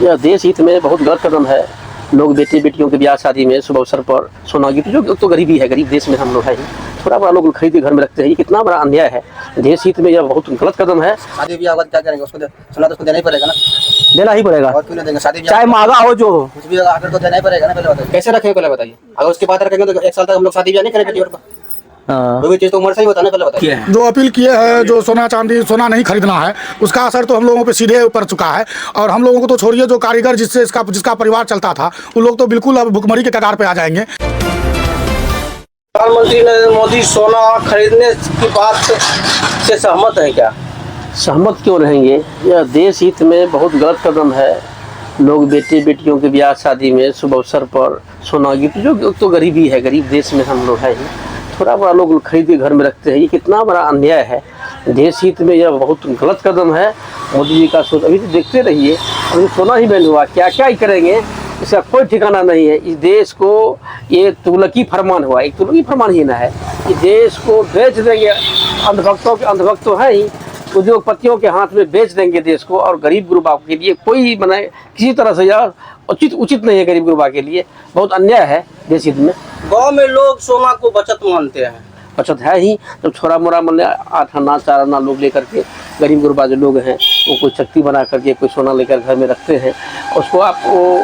यह देश हित में बहुत गलत कदम है। लोग बेटे बेटियों के ब्याह शादी में शुभ अवसर पर सोना गिफ्ट, जो तो गरीबी है, गरीब देश में हम लोग हैं ही, थोड़ा बड़ा लोग खरीद के घर में रखते हैं। ये कितना बड़ा अन्याय है। देश हित में यह बहुत गलत कदम है। शादी ब्याह हुआ क्या करेंगे? उसको सोना तो उसको देना ही पड़ेगा ना। देना ही पड़ेगा। और क्यों नहीं देंगे? शादी चाहे महंगा हो जो हो, कुछ भी आकर तो देना ही पड़ेगा ना। पहले बताइए कैसे रखेंगे, पहले बताइए। अगर उसके बाद रखेंगे तो 1 साल तक हम लोग शादी ब्याह नहीं करेंगे बेटी और का। कोई चीज तो उम्र से ही होता है ना। पहले बताइए। जो अपील किए हैं, जो सोना चांदी सोना नहीं खरीदना है, उसका असर तो हम लोगों पे सीधे पड़ चुका है। और हम लोगों को तो छोड़िए, जो कारीगर जिसका परिवार चलता था, वो लोग तो बिल्कुल अब भुखमरी के कगार पे आ जाएंगे। प्रधानमंत्री नरेंद्र मोदी सोना खरीदने की बात से सहमत है क्या? सहमत क्यों रहेंगे? यह देश हित में बहुत गलत कदम है। लोग बेटे बेटियों के ब्याह शादी में शुभ अवसर पर सोना गिफ्ट, जो तो गरीबी है, गरीब देश में हम लोग हैं ही, थोड़ा बड़ा लोग खरीद के घर में रखते हैं। ये कितना बड़ा अन्याय है। देश हित में यह बहुत गलत कदम है। मोदी जी का सोच अभी तो देखते रहिए, अभी सोना ही बैन हुआ, क्या क्या ही करेंगे, इसका कोई ठिकाना नहीं है। इस देश को ये तुगलकी फरमान हुआ, एक तुगलकी फरमान ही ना है। इस देश को बेच देंगे, अंधभक्त तो है ही, उद्योगपतियों के हाथ में बेच देंगे देश को। और गरीब गुरबा के लिए कोई मने किसी तरह से यह उचित नहीं है। गरीब गुरबा के लिए बहुत अन्याय है देश हित में। गांव में लोग सोना को बचत मानते हैं। बचत है ही, जब छोरा मोरा मैंने 8 आना 4 आना लोग लेकर के, गरीब गुरबा जो लोग हैं, वो कोई शक्ति बना करके कोई सोना लेकर घर में रखते हैं। उसको आप वो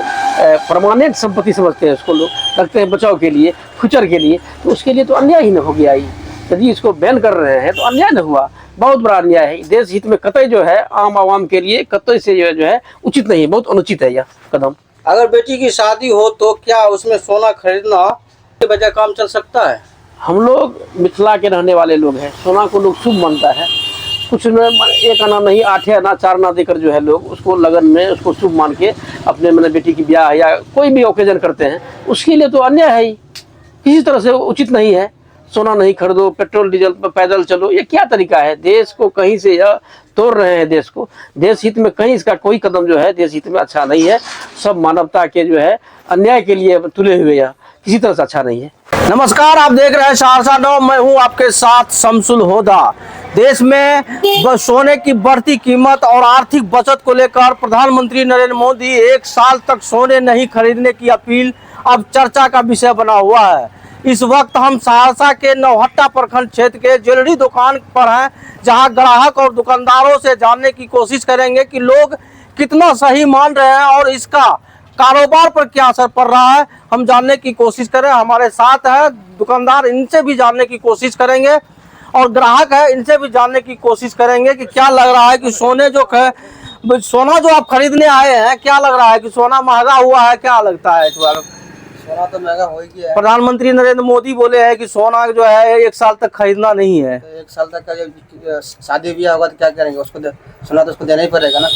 परमानेंट संपत्ति समझते हैं, उसको लोग रखते हैं बचाव के लिए, फ्यूचर के लिए। तो उसके लिए तो अन्याय ही न हो गया। यदि इसको बैन कर रहे हैं तो अन्याय न हुआ, बहुत बड़ा अन्याय है। देश हित में कतई जो है आम आवाम के लिए कतई से जो है उचित नहीं है, बहुत अनुचित है यह कदम। अगर बेटी की शादी हो तो क्या उसमें सोना खरीदना के बजाय काम चल सकता है? हम लोग मिथिला के रहने वाले लोग हैं, सोना को लोग शुभ मानता है। कुछ न 1 आना नहीं 8 आना 4 आना देकर जो है लोग उसको लगन में उसको शुभ मान के अपने मैंने बेटी की ब्याह या कोई भी ओकेजन करते हैं। उसके लिए तो अन्याय है ही, किसी तरह से उचित नहीं है। सोना नहीं खरीदो, पेट्रोल डीजल पर पैदल चलो, ये क्या तरीका है? देश को कहीं से यह तोड़ रहे हैं। देश को देश हित में कहीं इसका कोई कदम जो है देश हित में अच्छा नहीं है। सब मानवता के जो है अन्याय के लिए तुले हुए, यह किसी तरह से अच्छा नहीं है। नमस्कार, आप देख रहे हैं सहरसा 9। मैं हूं आपके साथ शमसुल होदा। देश में सोने की बढ़ती कीमत और आर्थिक बचत को लेकर प्रधानमंत्री नरेंद्र मोदी 1 साल तक सोने नहीं खरीदने की अपील अब चर्चा का विषय बना हुआ है। इस वक्त हम सहरसा के नौहट्टा प्रखंड क्षेत्र के ज्वेलरी दुकान पर हैं, जहां ग्राहक और दुकानदारों से जानने की कोशिश करेंगे कि लोग कितना सही मान रहे हैं और इसका कारोबार पर क्या असर पड़ रहा है। हम जानने की कोशिश करें, हमारे साथ है दुकानदार, इनसे भी जानने की कोशिश करेंगे, और ग्राहक है, इनसे भी जानने की कोशिश करेंगे कि क्या लग रहा है कि सोना जो आप खरीदने आए हैं, क्या लग रहा है कि सोना महंगा हुआ है? क्या लगता है इस बार? सोना तो महंगा हो ही गया है। प्रधानमंत्री नरेंद्र मोदी बोले हैं कि सोना जो है 1 साल तक खरीदना नहीं है। तो 1 साल तक का जब शादी ब्याह होगा तो क्या करेंगे? सोना तो उसको देना ही पड़ेगा ना।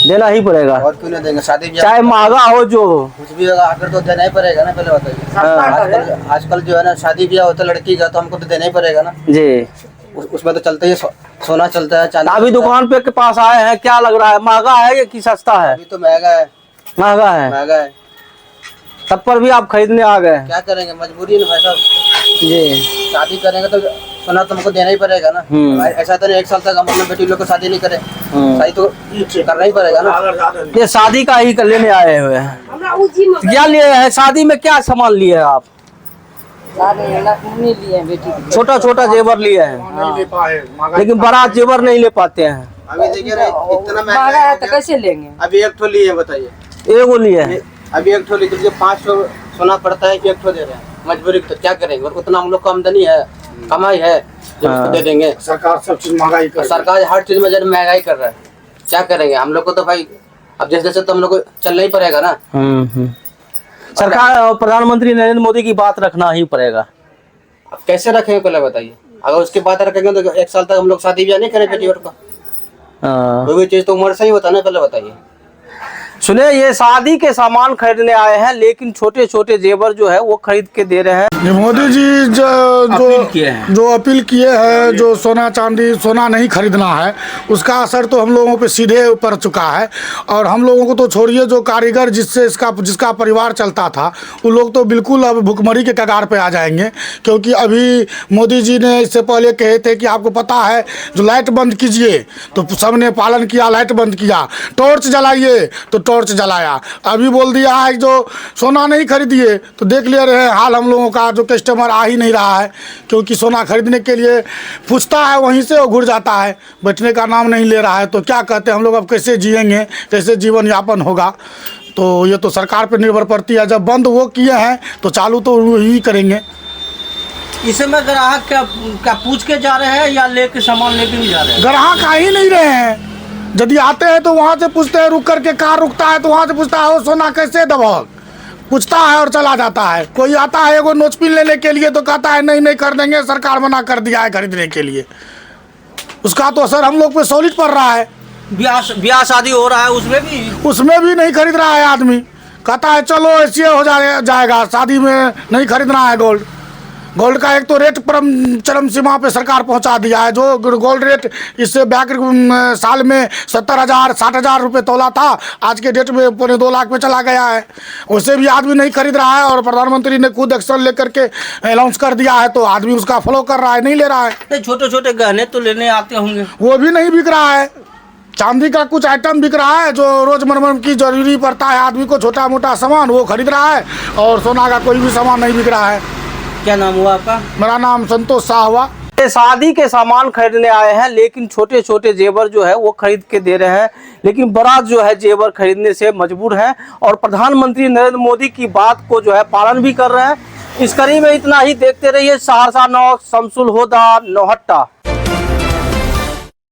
देना ही पड़ेगा। और क्यों नहीं देंगे? शादी ब्याह चाहे महंगा हो जो हो, कुछ भी आकर तो देना ही पड़ेगा ना। पहले बताइए। आजकल जो है ना शादी ब्याह होता है लड़की का, तो हमको तो देना ही पड़ेगा ना जी। उसमें तो चलता ही सोना चलता है, चांदी। अभी दुकान पे के पास आए हैं, क्या लग रहा है, महंगा है कि सस्ता है? अभी तो महंगा है। महंगा है। महंगा है, तब पर भी आप खरीदने आ गए? क्या करेंगे, मजबूरी है ना भाई साहब। जी। शादी करेंगे तो सोना तुमको देना ही पड़ेगा ना। भाई ऐसा तो नहीं 1 साल तक हम अपने बेटी लोग को शादी नहीं करें, शादी तो करना ही पड़ेगा ना। ये शादी का ही लेने आए हुए हैं। क्या लिए हैं? शादी में क्या सामान लिए हैं आप? छोटा छोटा जेवर लिए हैं, लेकिन बड़ा जेवर नहीं ले पाते हैं। अभी देखिए ना, इतना महंगा है तो कैसे लेंगे? अभी 1 ठो लिए, बताइए। एगो लिए हैं। अभी 1 ठो लीजिए, 500 सोना पड़ता है, 1 ठो दे रहे हैं। मजबूरी तो क्या करेंगे, और उतना हम लोग को आमदनी है, कमाई है, जो उसको दे देंगे। सरकार सब चीज महंगाई कर, सरकार हर चीज में जब महंगाई कर रहा है, क्या करेंगे हम लोग को? तो भाई अब जैसे जैसे तो हम लोग को चलना ही पड़ेगा ना। सरकार और प्रधानमंत्री नरेंद्र मोदी की बात रखना ही पड़ेगा। अब कैसे रखेंगे पहले बताइए। अगर उसके बाद रखेंगे तो 1 साल तक हम लोग शादी ब्याह नहीं करें बेटी और का। कोई भी चीज तो उम्र से ही होता है ना। पहले बताइए। सुने, ये शादी के सामान खरीदने आए हैं, लेकिन छोटे छोटे जेवर जो है वो खरीद के दे रहे हैं। मोदी जी जो अपील किए हैं, जो सोना चांदी सोना नहीं खरीदना है, उसका असर तो हम लोगों पे सीधे पड़ चुका है। और हम लोगों को तो छोड़िए, जो कारीगर जिसका परिवार चलता था, वो लोग तो बिल्कुल अब भुखमरी के कगार पे आ जाएंगे। क्योंकि अभी मोदी जी ने इससे पहले कहे थे कि आपको पता है जो लाइट बंद कीजिए, तो सबने पालन किया, लाइट बंद किया। टॉर्च जलाइए तो टॉर्च जलाया। अभी बोल दिया है जो सोना नहीं खरीदिए, तो देख ले रहे हैं हाल हम लोगों का, जो कस्टमर आ ही नहीं रहा है, क्योंकि सोना खरीदने के लिए पूछता है वहीं से वो घुर जाता है, बैठने का नाम नहीं ले रहा है। तो क्या कहते हैं हम लोग, अब कैसे जिएंगे, कैसे जीवन यापन होगा? तो ये तो सरकार पर निर्भर पड़ती है। जब बंद वो किए हैं तो चालू तो वही करेंगे। इस समय ग्राहक क्या पूछ के जा रहे हैं या लेके सामान लेके नहीं जा रहे हैं? ग्राहक आ ही नहीं रहे हैं। यदि आते हैं तो वहाँ से पूछते हैं, रुक करके कार रुकता है तो वहाँ से पूछता है वो सोना कैसे दबोग, पूछता है और चला जाता है। कोई आता है वो नोचपिन लेने के लिए तो कहता है नहीं नहीं कर देंगे, सरकार मना कर दिया है खरीदने के लिए। उसका तो असर हम लोग पे सॉलिड पड़ रहा है। ब्याह शादी हो रहा है उसमें भी नहीं खरीद रहा है आदमी, कहता है चलो ऐसे हो जाएगा, शादी में नहीं खरीदना है गोल्ड। गोल्ड का एक तो रेट चरम सीमा पे सरकार पहुंचा दिया है। जो गोल्ड रेट इससे बैक साल में 70,000 60,000 रुपये तोला था, आज के डेट में 2.25 लाख पे चला गया है। उससे भी आदमी नहीं खरीद रहा है और प्रधानमंत्री ने खुद एक्शन लेकर के अनाउंस कर दिया है, तो आदमी उसका फॉलो कर रहा है, नहीं ले रहा है। छोटे छोटे गहने तो लेने आते होंगे, वो भी नहीं बिक रहा है। चांदी का कुछ आइटम बिक रहा है जो रोजमर्रा की जरूरी पड़ता है आदमी को, छोटा मोटा सामान वो खरीद रहा है, और सोना का कोई भी सामान नहीं बिक रहा है। क्या नाम हुआ आपका? मेरा नाम संतोष शाह हुआ। शादी के सामान खरीदने आए हैं, लेकिन छोटे छोटे जेवर जो है वो खरीद के दे रहे हैं, लेकिन बारात जो है जेवर खरीदने से मजबूर है और प्रधानमंत्री नरेंद्र मोदी की बात को जो है पालन भी कर रहे हैं। इस कड़ी में इतना ही। देखते रहिए सहरसा 9 शमसुल हुदा नौहट्टा।